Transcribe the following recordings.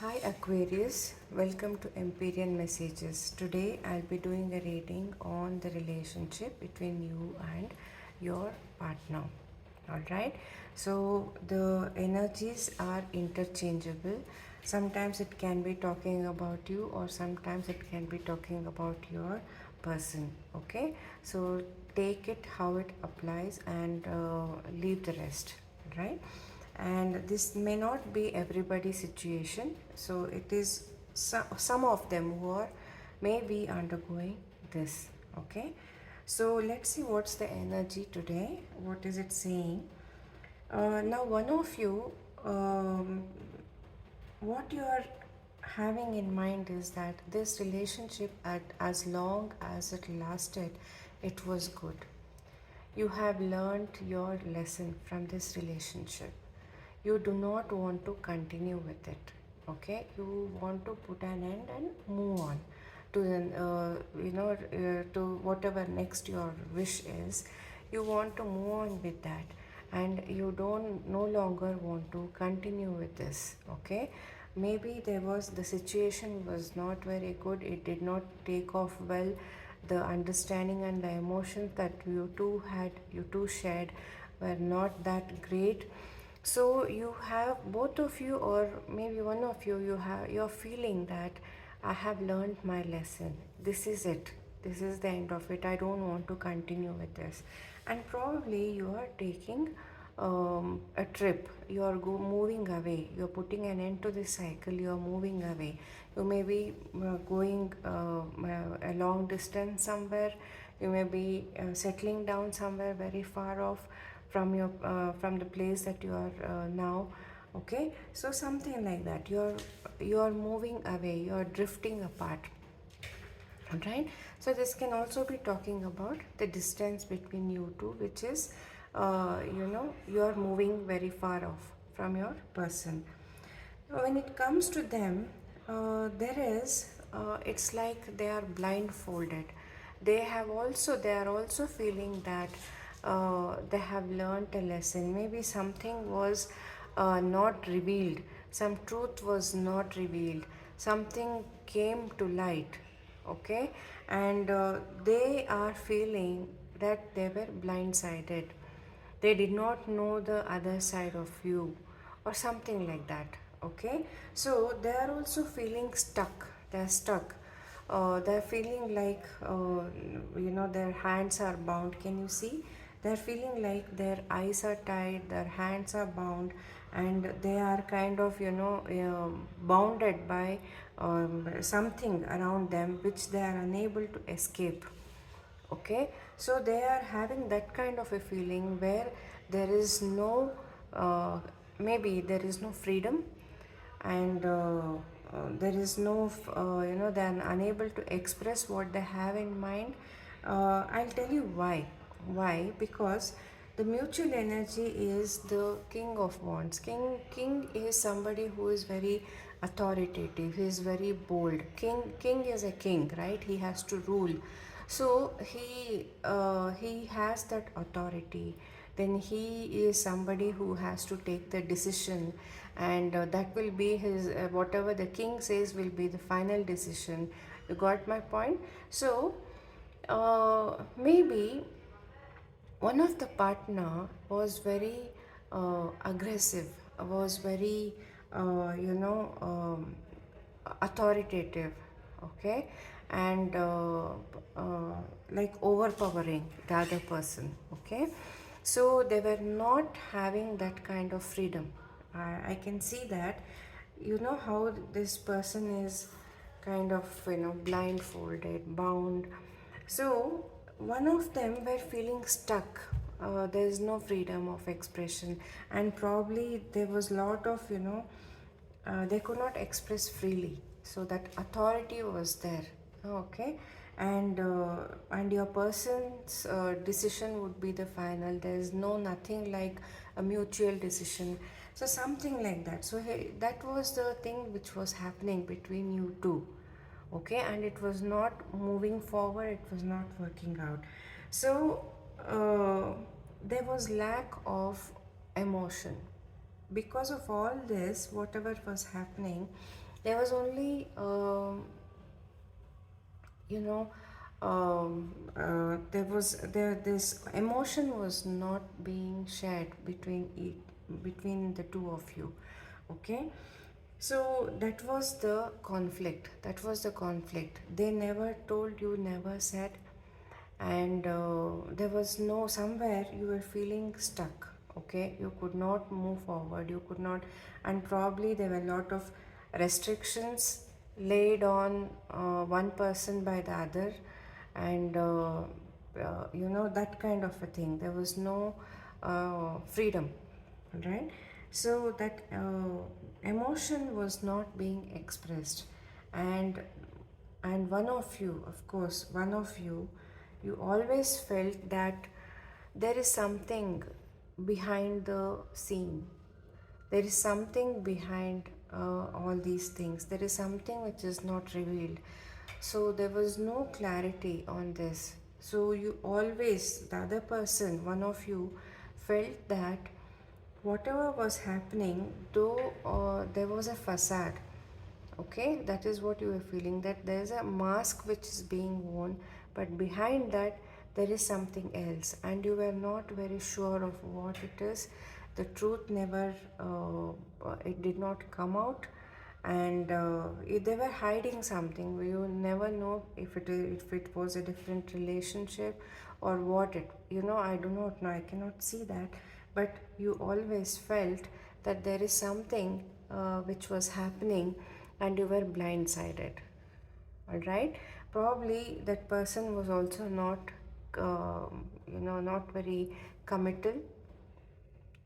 Hi Aquarius, welcome to Empyrean Messages. Today I'll be doing a reading on the relationship between you and your partner. Alright, so the energies are interchangeable. Sometimes it can be talking about you, or sometimes it can be talking about your person. Okay, so take it how it applies and leave the rest, right? And this may not be everybody's situation, so it is some of them who are may be undergoing this. Okay, so let's see what's the energy today, what is it saying. Now one of you, what you are having in mind is that this relationship, at as long as it lasted, it was good. You have learned your lesson from this relationship. You do not want to continue with it. Okay, you want to put an end and move on to the to whatever next your wish is. You want to move on with that, and you don't no longer want to continue with this. Okay, maybe the situation was not very good, it did not take off well, the understanding and the emotions that you two shared were not that great. So you have, both of you or maybe one of you, you're feeling that I have learned my lesson, this is it, this is the end of it, I don't want to continue with this. And probably you are taking a trip, you are moving away, you're putting an end to this cycle, you're moving away. You may be going a long distance somewhere, you may be settling down somewhere very far off from the place that you are now. Okay, so something like that, you're moving away, you're drifting apart. Right, so this can also be talking about the distance between you two, which is you are moving very far off from your person. When it comes to them, it's like they are blindfolded. They are also feeling that they have learned a lesson. Maybe something was not revealed, some truth was not revealed, something came to light. Okay, and they are feeling that they were blindsided, they did not know the other side of you, or something like that. Okay, so they are also feeling stuck, they're stuck. They're feeling like their hands are bound. Can you see? They're feeling like their eyes are tied, their hands are bound, and they are kind of bounded by something around them which they are unable to escape. Okay, so they are having that kind of a feeling where there is no maybe there is no freedom, and there is no they are unable to express what they have in mind. I'll tell you why, because the mutual energy is the king of wands. King is somebody who is very authoritative, he is very bold. King is a king, right? He has to rule. So he has that authority. Then he is somebody who has to take the decision, and that will be his whatever the king says will be the final decision. You got my point? So maybe one of the partner was very aggressive, was very authoritative. Okay, and like overpowering the other person. Okay, so they were not having that kind of freedom. I can see that. You know how this person is kind of blindfolded, bound. So one of them were feeling stuck. There is no freedom of expression, and probably there was lot of they could not express freely. So that authority was there. Okay, and your person's decision would be the final. There is no nothing like a mutual decision. So something like that. So hey, that was the thing which was happening between you two. Okay, and it was not moving forward, it was not working out. So there was lack of emotion. Because of all this, whatever was happening, There was only you know there this emotion was not being shared between the two of you. Okay, so that was the conflict. They never told you, never said, and there was no, somewhere you were feeling stuck. Okay, you could not move forward, you could not, and probably there were a lot of restrictions laid on one person by the other, and that kind of a thing. There was no freedom, right? So that emotion was not being expressed, and one of you, of course, one of you, you always felt that there is something behind the scene. There is something behind all these things. There is something which is not revealed. So there was no clarity on this. So you always, the other person, one of you, felt that whatever was happening, though there was a facade. Okay, that is what you were feeling, that there is a mask which is being worn, but behind that there is something else, and you were not very sure of what it is. The truth never it did not come out, and they were hiding something. You never know if it was a different relationship or what it, I do not know, I cannot see that, but you always felt that there is something which was happening, and you were blindsided. All right, probably that person was also not very committal.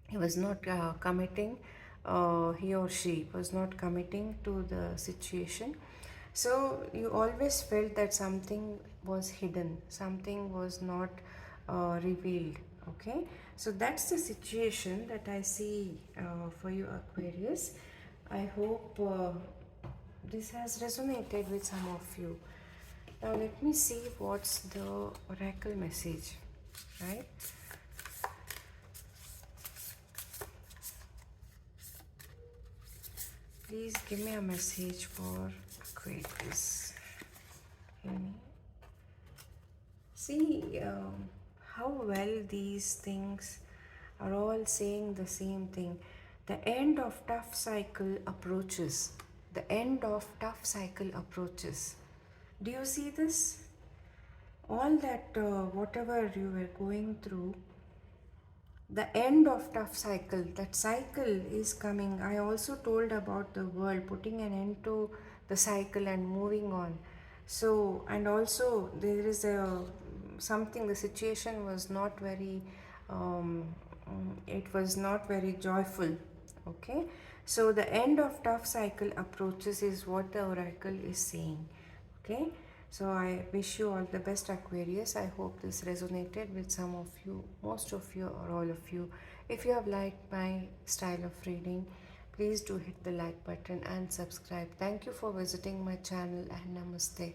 He was not committing, he or she was not committing to the situation. So you always felt that something was hidden, something was not revealed. Okay, so that's the situation that I see for you, Aquarius. I hope this has resonated with some of you. Now let me see what's the oracle message, right? Please give me a message for Aquarius. Hear me. See how well these things are all saying the same thing. The end of tough cycle approaches. The end of tough cycle approaches. Do you see this? All that, whatever you were going through, the end of tough cycle, that cycle is coming. I also told about the world putting an end to the cycle and moving on. So, and also there is a something, the situation was not very it was not very joyful. Okay, so the end of tough cycle approaches is what the oracle is saying. Okay, so I wish you all the best, Aquarius. I hope this resonated with some of you, most of you, or all of you. If you have liked my style of reading, please do hit the like button and subscribe. Thank you for visiting my channel, and namaste.